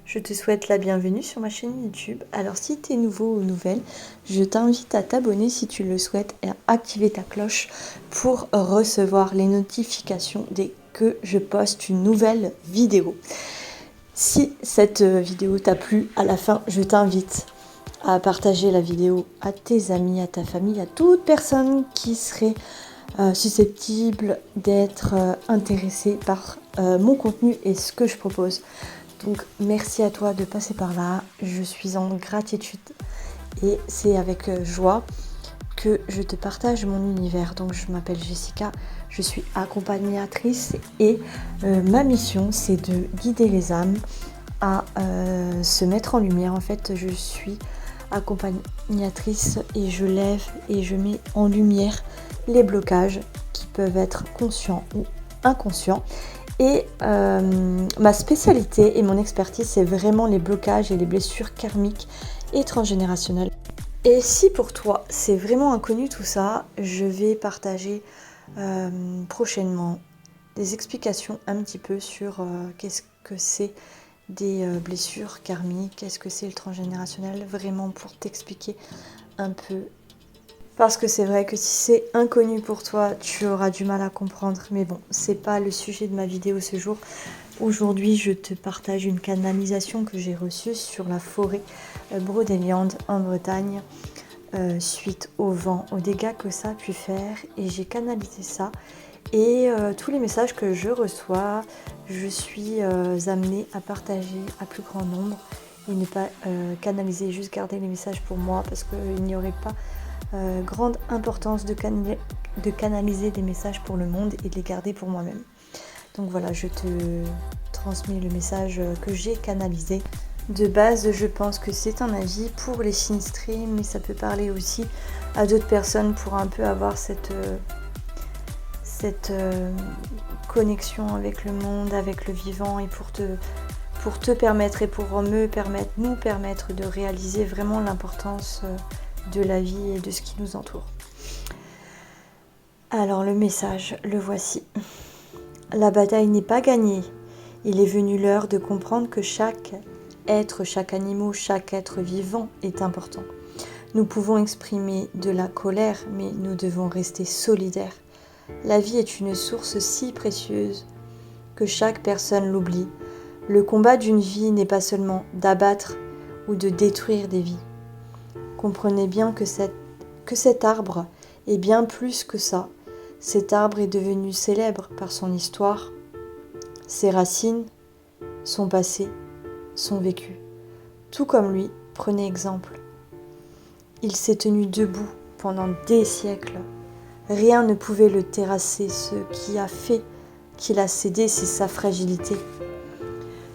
Je te souhaite la bienvenue sur ma chaîne YouTube. Alors si tu es nouveau ou nouvelle, je t'invite à t'abonner si tu le souhaites et à activer ta cloche pour recevoir les notifications dès que je poste une nouvelle vidéo. Si cette vidéo t'a plu, à la fin, je t'invite à partager la vidéo à tes amis, à ta famille, à toute personne qui serait susceptible d'être intéressée par mon contenu et ce que je propose. Donc merci à toi de passer par là, je suis en gratitude et c'est avec joie que je te partage mon univers. Donc je m'appelle Jessica, je suis accompagnatrice et ma mission c'est de guider les âmes à se mettre en lumière. En fait je suis accompagnatrice et je lève et je mets en lumière les blocages qui peuvent être conscients ou inconscients. Et ma spécialité et mon expertise, c'est vraiment les blocages et les blessures karmiques et transgénérationnelles. Et si pour toi, c'est vraiment inconnu tout ça, je vais partager prochainement des explications un petit peu sur qu'est-ce que c'est des blessures karmiques, qu'est-ce que c'est le transgénérationnel, vraiment pour t'expliquer un peu. Parce que c'est vrai que si c'est inconnu pour toi, tu auras du mal à comprendre. Mais bon, c'est pas le sujet de ma vidéo ce jour. Aujourd'hui, je te partage une canalisation que j'ai reçue sur la forêt Brocéliande en Bretagne suite au vent, aux dégâts que ça a pu faire. Et j'ai canalisé ça. Et tous les messages que je reçois, je suis amenée à partager à plus grand nombre et ne pas canaliser, juste garder les messages pour moi parce qu'il n'y aurait pas grande importance de canaliser des messages pour le monde et de les garder pour moi-même. Donc voilà, je te transmets le message que j'ai canalisé. De base, je pense que c'est un avis pour les sinistrés, mais ça peut parler aussi à d'autres personnes pour un peu avoir cette connexion avec le monde, avec le vivant et pour te permettre et pour nous permettre de réaliser vraiment l'importance de la vie et de ce qui nous entoure. Alors le message, le voici. La bataille n'est pas gagnée. Il est venu l'heure de comprendre que chaque être, chaque animal, chaque être vivant est important. Nous pouvons exprimer de la colère, mais nous devons rester solidaires. La vie est une source si précieuse que chaque personne l'oublie. Le combat d'une vie n'est pas seulement d'abattre ou de détruire des vies. Comprenez bien que cet arbre est bien plus que ça. Cet arbre est devenu célèbre par son histoire, ses racines, son passé, son vécu. Tout comme lui, prenez exemple. Il s'est tenu debout pendant des siècles. Rien ne pouvait le terrasser. Ce qui a fait qu'il a cédé, c'est sa fragilité.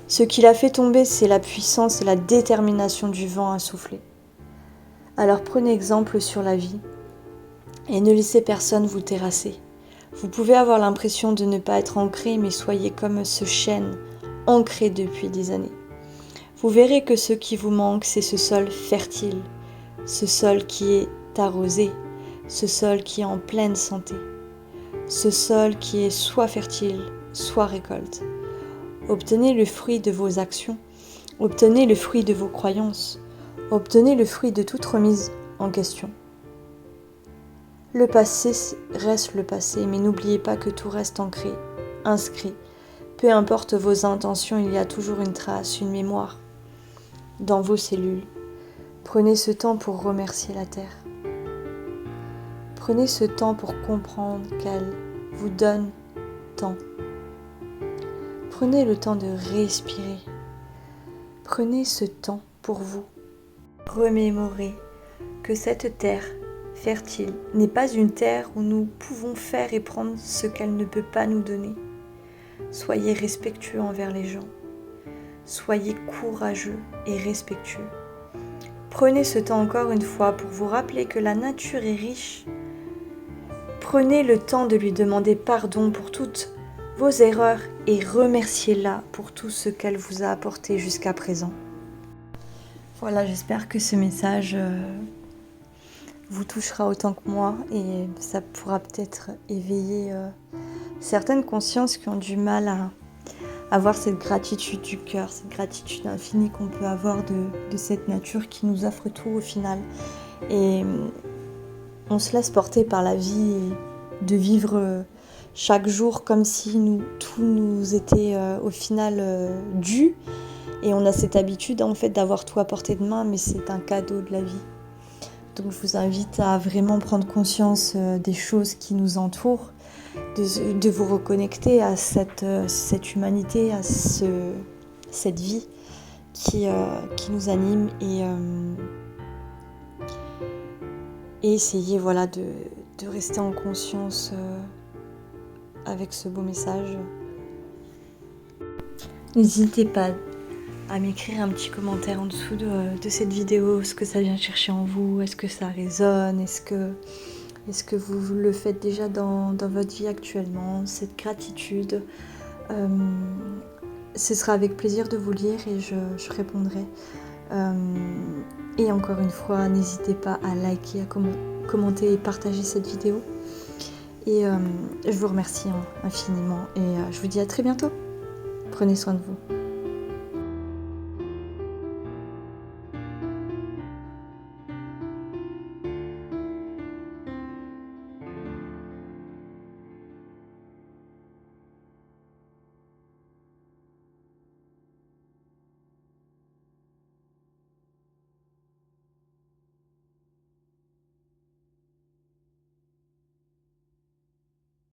Ce qui l'a fait tomber, c'est la puissance et la détermination du vent à souffler. Alors prenez exemple sur la vie et ne laissez personne vous terrasser. Vous pouvez avoir l'impression de ne pas être ancré, mais soyez comme ce chêne ancré depuis des années. Vous verrez que ce qui vous manque, c'est ce sol fertile, ce sol qui est arrosé, ce sol qui est en pleine santé, ce sol qui est soit fertile, soit récolte. Obtenez le fruit de vos actions, obtenez le fruit de vos croyances, obtenez le fruit de toute remise en question. Le passé reste le passé, mais n'oubliez pas que tout reste ancré, inscrit. Peu importe vos intentions, il y a toujours une trace, une mémoire dans vos cellules. Prenez ce temps pour remercier la Terre. Prenez ce temps pour comprendre qu'elle vous donne tant. Prenez le temps de respirer. Prenez ce temps pour vous. Remémorez que cette terre fertile n'est pas une terre où nous pouvons faire et prendre ce qu'elle ne peut pas nous donner. Soyez respectueux envers les gens. Soyez courageux et respectueux. Prenez ce temps encore une fois pour vous rappeler que la nature est riche. Prenez le temps de lui demander pardon pour toutes vos erreurs et remerciez-la pour tout ce qu'elle vous a apporté jusqu'à présent. Voilà, j'espère que ce message vous touchera autant que moi et ça pourra peut-être éveiller certaines consciences qui ont du mal avoir cette gratitude du cœur, cette gratitude infinie qu'on peut avoir de cette nature qui nous offre tout au final. Et on se laisse porter par la vie et de vivre chaque jour comme si tout nous était au final dû. Et on a cette habitude en fait d'avoir tout à portée de main, mais c'est un cadeau de la vie. Donc je vous invite à vraiment prendre conscience des choses qui nous entourent, de vous reconnecter à cette humanité, à cette vie qui nous anime et essayer voilà, de rester en conscience avec ce beau message. N'hésitez pas à m'écrire un petit commentaire en dessous de cette vidéo, ce que ça vient chercher en vous, est-ce que ça résonne, est-ce que vous le faites déjà dans votre vie actuellement, cette gratitude. Ce sera avec plaisir de vous lire et je répondrai. Et encore une fois, n'hésitez pas à liker, à commenter et partager cette vidéo. Et je vous remercie infiniment et je vous dis à très bientôt. Prenez soin de vous.